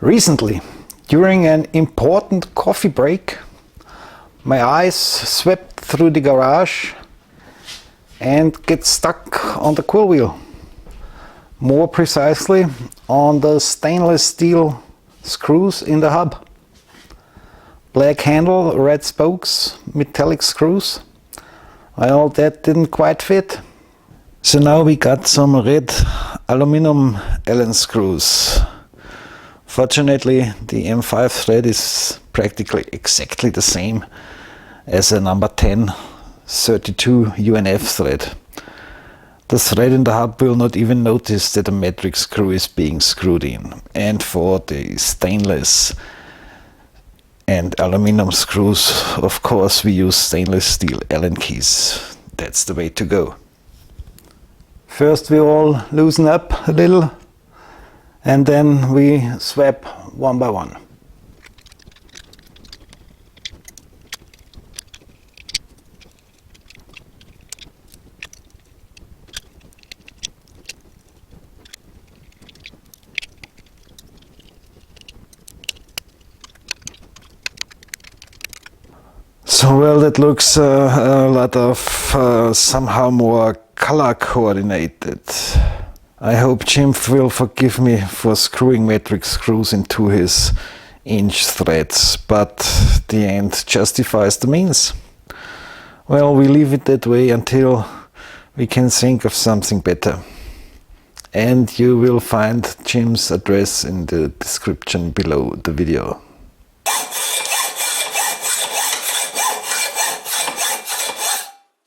Recently, during an important coffee break, my eyes swept through the garage and get stuck on the quill wheel. More precisely, on the stainless steel screws in the hub. Black handle, red spokes, metallic screws. Well, that didn't quite fit. So now we got some red aluminum Allen screws. Fortunately, the M5 thread is practically exactly the same as a number 10 32 UNF thread. The thread in the hub will not even notice that a metric screw is being screwed in. And for the stainless and aluminum screws, of course, we use stainless steel Allen keys. That's the way to go. First we all loosen up a little, and then we swap one by one. So well, that looks a lot of somehow more color coordinated. I hope Jim will forgive me for screwing metric screws into his inch threads, but the end justifies the means. Well, we leave it that way until we can think of something better. And you will find Jim's address in the description below the video.